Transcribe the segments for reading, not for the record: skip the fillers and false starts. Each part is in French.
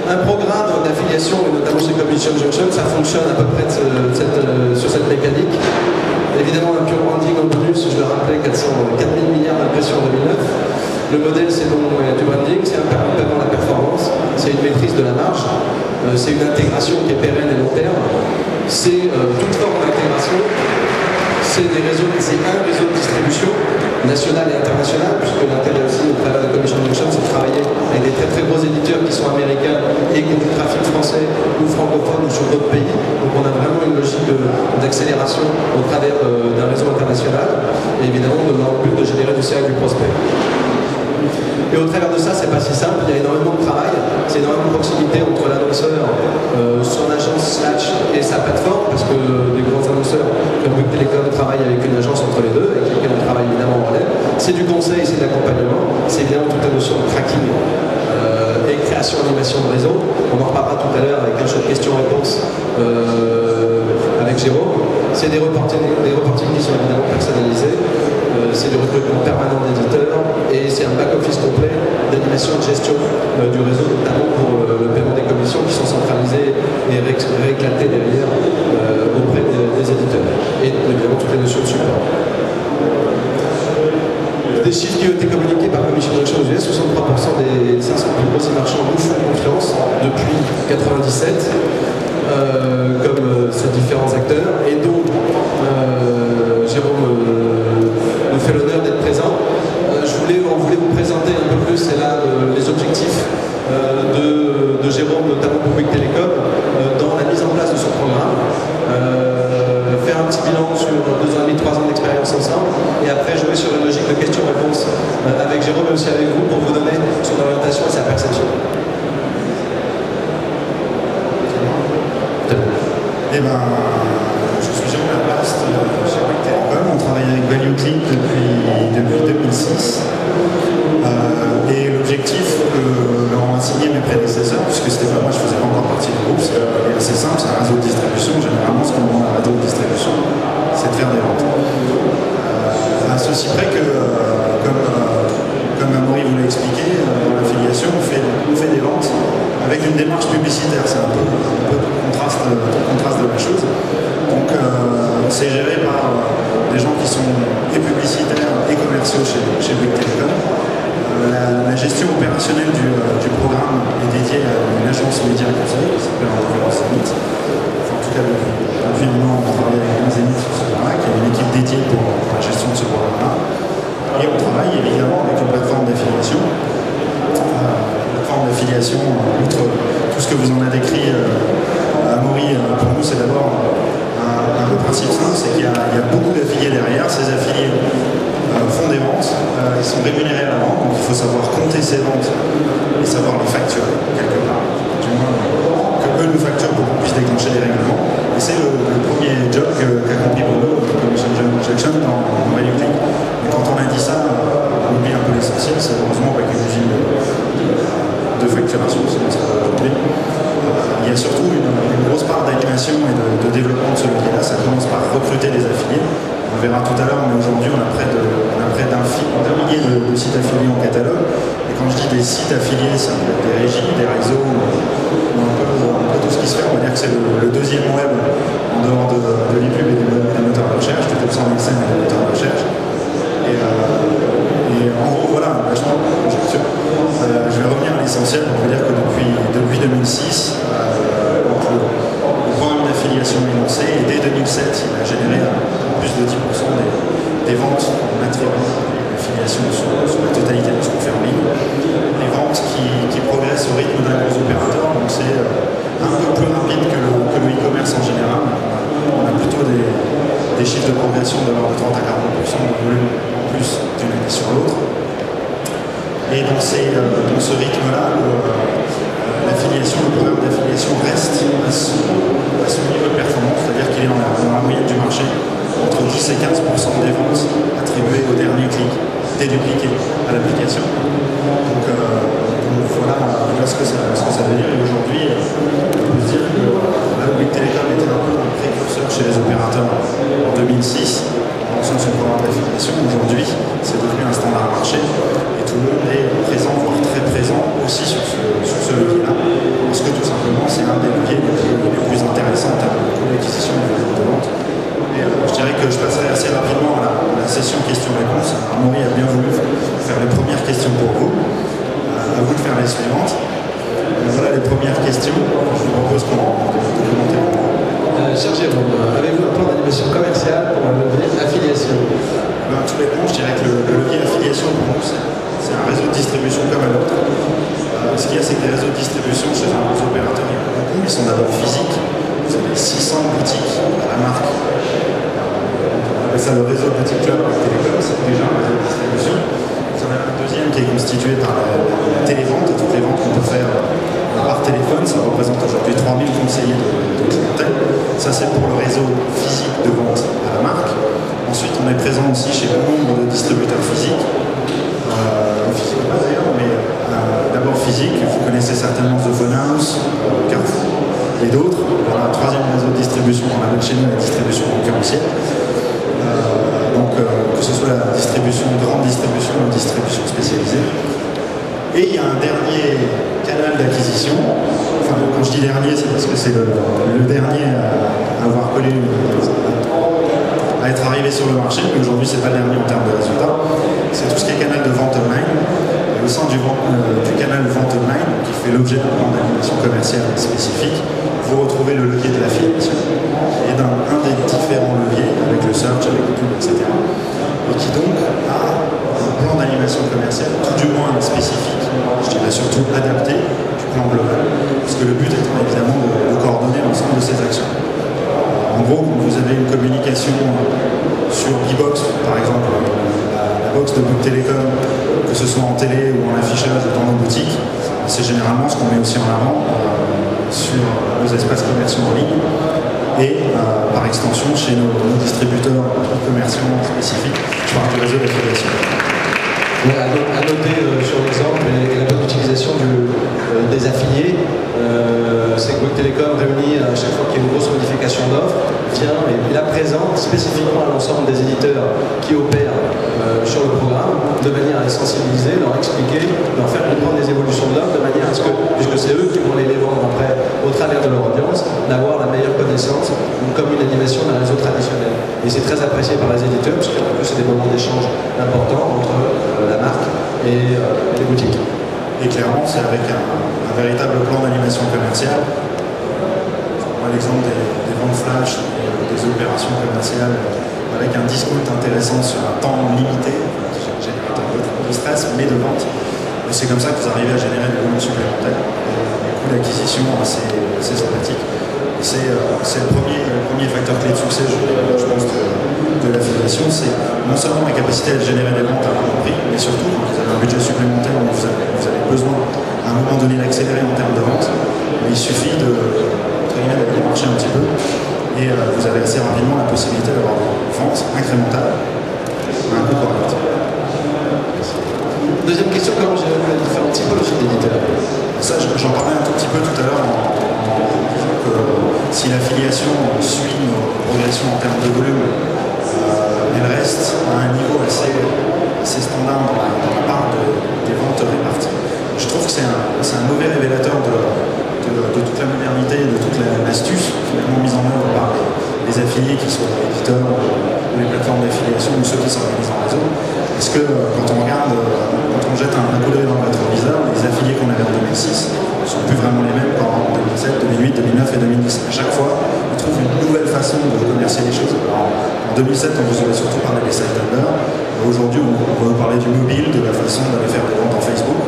Un programme d'affiliation, et notamment chez Competition Junction, ça fonctionne à peu près sur cette mécanique. Évidemment, un pure branding en bonus, je le rappelais, 4 000 milliards d'impressions en 2009. Le modèle, c'est donc du branding, c'est un paiement à la performance, c'est une maîtrise de la marge, c'est une intégration qui est pérenne et long terme, c'est toute forme d'intégration, c'est un réseau de distribution national et international, puisque l'intérêt aussi au travers de Competition Junction, c'est de travailler avec des très très gros éditeurs qui sont américains et qui ont du trafic français ou francophone ou sur d'autres pays. Donc on a vraiment une logique d'accélération au travers d'un réseau international, et évidemment dans le but de générer du CA du prospect. Et au travers de ça, c'est pas si simple, il y a énormément de travail, c'est énormément de proximité entre l'annonceur, son agence Slash et sa plateforme, parce que des grands annonceurs comme Bouygues Télécom travaillent avec une agence entre les deux, avec laquelle on travaille évidemment en relais. C'est du conseil, c'est de l'accompagnement, c'est évidemment toute la notion de tracking et création d'animation de réseau. On en reparlera tout à l'heure avec un jeu de questions-réponses avec Jérôme. C'est des reportings qui sont évidemment personnalisés. C'est du recrutement permanent d'éditeurs et c'est un back-office complet d'animation et de gestion du réseau, notamment pour le paiement des commissions qui sont centralisées et rééclatées derrière auprès des éditeurs. Et évidemment toutes les notions de support. Des chiffres qui ont été communiqués par Competition Junction aux US, 63% des 500 plus gros marchands nous font confiance depuis 1997, comme ces différents acteurs. Et donc, Jérôme nous fait l'honneur d'être présent. On voulait vous présenter un peu plus, c'est là les objectifs de Jérôme, notamment pour Bouygues Télécom, dans la mise en place de ce programme. Faire un petit bilan sur 2 ans et demi, 3 ans d'expérience ensemble, et après jouer sur une logique de questions-réponses avec Jérôme, mais aussi avec vous, pour vous donner son orientation et sa perception. Eh ben, je suis Jérôme Laplace chez Bouygues Télécom. On travaille avec Value Click depuis 2006. Et l'objectif que leur ont assigné mes prédécesseurs, puisque c'était pas moi, je faisais pas encore partie du groupe, c'est assez simple, c'est un réseau de distribution. Généralement, ce qu'on demande à un réseau de distribution, c'est de faire des ventes. À ceci près que, comme Amaury vous l'a expliqué, dans l'affiliation, on fait des ventes avec une démarche publicitaire. C'est un peu tout le contraste de la chose. Donc, c'est géré par des gens qui sont et publicitaires et commerciaux chez Bouygues Télécom. La gestion opérationnelle du programme est dédiée à une agence média conseil qui s'appelle en l'occurrence Zenith. Enfin, en tout cas, depuis un an, on travaille avec Zenith sur ce programme-là, qui a une équipe dédiée pour la gestion de ce programme-là. Et on travaille évidemment avec une plateforme d'affiliation. Outre tout ce que vous en a décrit Amaury, pour nous, c'est d'abord le principe simple, c'est qu'il y a beaucoup d'affiliés derrière. Ces affiliés font des ventes, ils sont rémunérés à la vente, donc il faut savoir compter ces ventes et savoir les facturer quelque part. Du moins, que eux nous facturent pour qu'on puisse déclencher des règlements. Et c'est le premier job qu'accomplit Bruno, Competition Junction, dans Value Click. Mais quand on a dit ça, on oublie un peu l'essentiel, c'est heureusement pas qu'une usine de facturation, sinon ça va aujourd'hui. Il y a surtout une grosse part d'animation et de développement de ce levier-là. Ça commence par recruter des affiliés. On verra tout à l'heure, mais aujourd'hui, on a près d'un millier de sites affiliés en catalogue. Et quand je dis des sites affiliés, ça peut être des régies, des réseaux, ou un peu tout ce qui se fait. On va dire que c'est le deuxième web en dehors de l'e-pub et des moteurs de recherche, peut-être sans Nielsen et des moteurs de recherche. Et en gros, voilà, je vais revenir à l'essentiel pour vous dire que depuis 2006, le programme d'affiliation est lancé, et dès 2007, il a généré plus de 10% des ventes en attribuant l'affiliation sur la totalité de ce qu'on fait en ligne. Les ventes qui progressent au rythme d'un gros opérateur, donc c'est un peu plus rapide que le e-commerce en général. On a plutôt des chiffres de progression de l'ordre de 30 à 40% de volume en plus d'une année sur l'autre. Et dans ce rythme-là, l'affiliation, le programme d'affiliation reste à ce niveau de performance, c'est-à-dire qu'il est dans la moyenne du marché, entre 10 et 15% des ventes attribuées au dernier clic dédupliqué à l'application. Donc voilà ce que ça veut dire. Et aujourd'hui, on peut se dire que Bouygues Télécom était un peu un précurseur chez les opérateurs en 2006, en lançant son programme d'affiliation. Aujourd'hui, c'est devenu un standard marché. Et tout le monde est présent, voire très présent aussi sur ce levier-là. Parce que un des leviers les plus intéressants en termes de l'acquisition et de vente. Et je dirais que je passerai assez rapidement à la session questions-réponses. Amaury a bien voulu faire les premières questions pour vous. À vous de faire les suivantes. Voilà les premières questions. Je vous propose qu'on commente. Cher Jérôme, avez-vous un plan d'animation commerciale pour un levier affiliation? Tout dépend. Je dirais que le levier affiliation pour nous, c'est un réseau de distribution comme un autre. Ce qu'il y a, c'est que les réseaux de distribution chez un gros opérateur, il y en a beaucoup, ils sont d'abord physiques. Vous avez 600 boutiques à la marque. On appelle ça le réseau Petit Club Télécom, c'est déjà un réseau de distribution. Vous en avez un deuxième qui est constitué par la télévente, toutes les ventes qu'on peut faire par téléphone. Ça représente aujourd'hui 3000 conseillers de clientèle. Ça, c'est pour le réseau physique de vente à la marque. Ensuite, on est présent aussi chez bon nombre de distributeurs physiques. Physique pas d'ailleurs, mais d'abord physique. Vous connaissez certainement The Phone House, Carrefour et d'autres. Voilà un troisième réseau de distribution qu'on appelle chez nous la distribution concurrentielle. Que ce soit la distribution, grande distribution ou distribution spécialisée. Et il y a un dernier canal d'acquisition. Enfin, quand je dis dernier, c'est parce que c'est le dernier à avoir collé, à être arrivé sur le marché, mais aujourd'hui c'est pas le dernier en termes de résultats. C'est tout ce qui est canal de vente online. Et au sein du canal de vente online, qui fait l'objet d'un plan d'animation commerciale spécifique, vous retrouvez le levier de l'affiliation. Et un des différents leviers, avec le search, avec Google, etc. Et qui donc a un plan d'animation commerciale, tout du moins spécifique, je dirais surtout adapté du plan global, parce que le but étant évidemment de coordonner l'ensemble de ces actions. En gros, quand vous avez une communication sur B-Box, par exemple, la box de Bouygues Télécom, que ce soit en télé ou en affichage ou dans nos boutiques, c'est généralement ce qu'on met aussi en avant sur nos espaces commerciaux en ligne et par extension chez nos distributeurs commerciaux spécifiques. Je parle du réseau d'affiliation. À noter sur l'exemple et la bonne utilisation des affiliés, c'est que Bouygues Télécom réunit à chaque fois qu'il y a une grosse modification d'offre, vient et la présente spécifiquement à l'ensemble des éditeurs qui opèrent sur le programme, de manière à les sensibiliser, leur expliquer, leur faire comprendre les évolutions de l'offre, de manière à ce que, puisque c'est eux qui vont les vendre après au travers de leur audience, d'avoir la meilleure connaissance, comme une animation d'un réseau traditionnel. Et c'est très apprécié par les éditeurs, parce qu'en plus c'est des moments d'échange importants entre la marque et les boutiques. Et clairement, c'est avec un véritable plan d'animation commerciale. On voit l'exemple des ventes flash, des opérations commerciales avec un discount intéressant sur un temps limité, qui génère un peu de stress, mais de vente. Et c'est comme ça que vous arrivez à générer des volumes supplémentaires, des coûts d'acquisition assez sympathiques. C'est le premier facteur clé de succès, je pense, de l'affiliation. C'est non seulement la capacité à générer des ventes à un bon prix, mais surtout quand vous avez un budget supplémentaire où vous avez besoin à un moment donné d'accélérer en termes de vente, il suffit de marcher un petit peu et vous avez assez rapidement la possibilité d'avoir des ventes incrémentales à un coût correct. Deuxième question, comment gérer les différentes typologies d'éditeurs? Ça, j'en parlais un tout petit peu tout à l'heure en disant que si l'affiliation suit nos progressions en termes de volume, elle reste à un niveau assez standard dans la part des ventes réparties. Je trouve que c'est un mauvais révélateur de toute la modernité, de toute l'astuce finalement mise en œuvre par les affiliés qui sont les éditeurs ou les plateformes d'affiliation ou ceux qui s'organisent en réseau. Parce que quand on regarde, quand on jette un coup d'œil dans le rétroviseur, les affiliés qu'on avait en 2006 ne sont plus vraiment les mêmes qu'en 2007, 2008, 2009 et 2010. À chaque fois, on trouve une nouvelle façon de commercier les choses. En 2007, on vous aurait surtout parlé des site builders. Aujourd'hui, on va vous parler du mobile, de la façon d'aller faire des ventes en Facebook,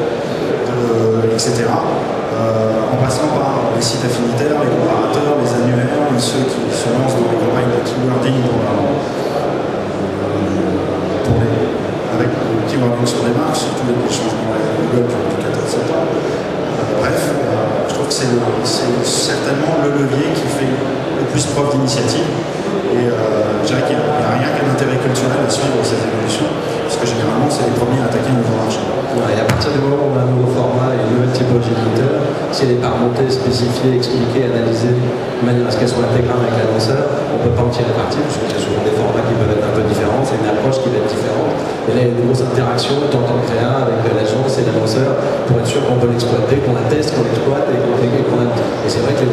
etc. En passant par les sites affinitaires, les comparateurs, les annuaires, ceux qui se lancent dans les campagnes de keywording avec le keywording sur des marques, surtout les changements avec Google du 14 septembre. Bref, je trouve que c'est certainement le levier qui fait le plus preuve d'initiative. Et je dirais qu'il n'y a rien qu'un intérêt culturel à suivre ces évolutions, parce que généralement, c'est les premiers à attaquer un nouveau marché. Ouais, et à partir du moment où on a un nouveau format et une nouvelle typologie d'éditeur, si elle n'est pas remontée, spécifiée, expliquée, analysée, de manière à ce qu'elle soit intégrale avec l'annonceur, on ne peut pas en tirer parti, parce qu'il y a souvent des formats qui peuvent être un peu différents, c'est une approche qui va être différente. Et là, il y a une grosse interaction de temps en créa avec l'agence et l'annonceur pour être sûr qu'on peut l'exploiter, qu'on la teste, qu'on l'exploite et c'est vrai que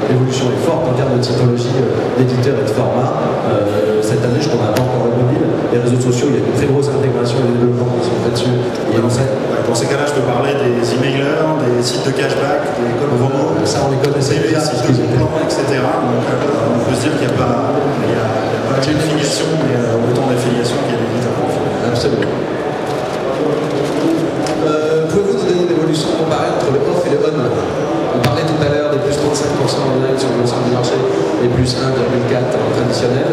l'évolution est forte en termes de typologie d'éditeurs et de format. Cette année, je crois qu'on n'a pas encore le mobile. Les réseaux sociaux, il y a une très grosse intégration et développement qui sont faits dessus. Et dans ces cas-là, je peux parler des emailers, des sites de cashback, des codes promo. Ça, on les connaissait des déjà. sites de plan, etc. Donc, on peut se dire qu'il n'y a pas une filiation, mais autant d'affiliation qu'il y a d'éditeurs. Absolument. Pouvez-vous nous donner une évolution comparée entre le off et le on? On parlait tout à l'heure des plus 35% online sur l'ensemble du marché et plus 1,4 en traditionnel.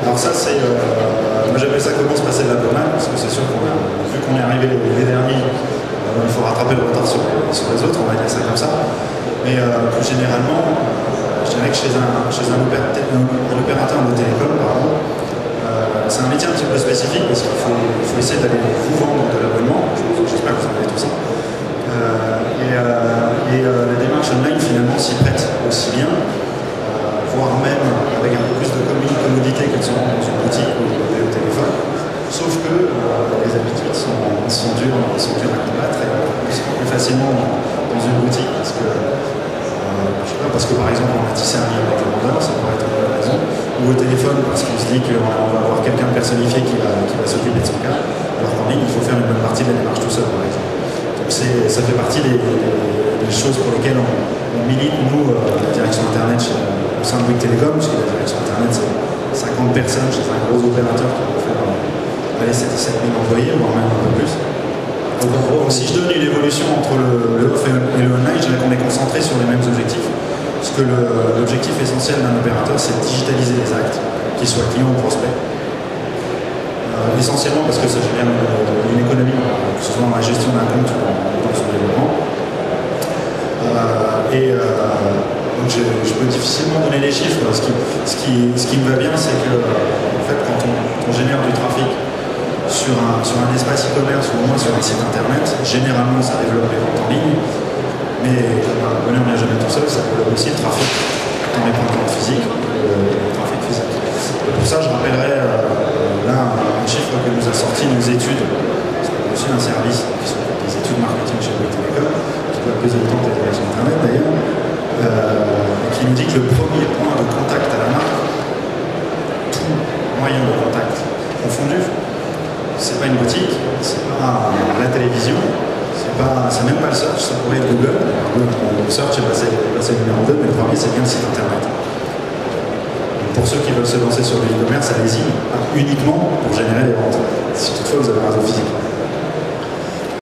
Alors ça, c'est... moi j'appelle ça comment se passer de la bonne, parce que c'est sûr qu'on vu qu'on est arrivé les derniers, il faut rattraper le retard sur les autres, on va dire ça comme ça. Mais plus généralement, je dirais que chez un opérateur de télécom, pardon, c'est un métier un petit peu spécifique parce qu'il faut essayer d'aller vous vendre de l'abonnement. J'espère que vous en avez tout ça. La démarche online finalement s'y prête aussi bien, voire même avec un peu plus de commodité qu'elles sont dans une boutique ou au téléphone. Sauf que les habitudes sont dures à combattre et on se rend plus facilement dans une boutique parce que, je sais pas, parce que par exemple on a tissé un lien avec le vendeur, ça pourrait être une bonne raison, ou au téléphone parce qu'on se dit qu'on va avoir quelqu'un de personnifié qui va s'occuper de son cas, alors qu'en ligne il faut faire une bonne partie de la démarche tout seul par exemple. Donc ça fait partie des choses pour lesquelles on milite, nous, la direction internet au sein de Bouygues Télécom, parce que la direction internet c'est 50 personnes chez un gros opérateur qui va faire 7 000 employés, voire même un peu plus. Donc en gros, si je donne une évolution entre le off et le online, je dirais qu'on est concentré sur les mêmes objectifs. Parce que l'objectif essentiel d'un opérateur, c'est de digitaliser les actes, qu'ils soient clients ou prospects. Essentiellement parce que ça génère une économie, que ce soit dans la gestion d'un compte ou dans son développement. Donc je peux difficilement donner les chiffres. Ce qui me va bien, c'est que en fait, quand on génère du trafic sur un espace e-commerce ou au moins sur un site internet, généralement ça développe les ventes en ligne, mais le bonheur ne vient jamais tout seul, ça développe aussi le trafic dans les points de vente physiques, le trafic physique. Et pour ça, je rappellerai là un chiffre que nous a sorti nos études, c'est aussi un service qui sont des études marketing chez Bouygues Télécom, qui doit peser autant que la direction internet d'ailleurs, qui nous dit que le premier point de contact à la marque, tout moyen de contact confondu, c'est pas une boutique, c'est pas la télévision, c'est même pas le search, ça pourrait être Google. Le search est passé numéro 2, mais le premier c'est bien le site internet. Donc pour ceux qui veulent se lancer sur le e-commerce, allez-y, uniquement pour générer des ventes, si toutefois vous avez un réseau physique.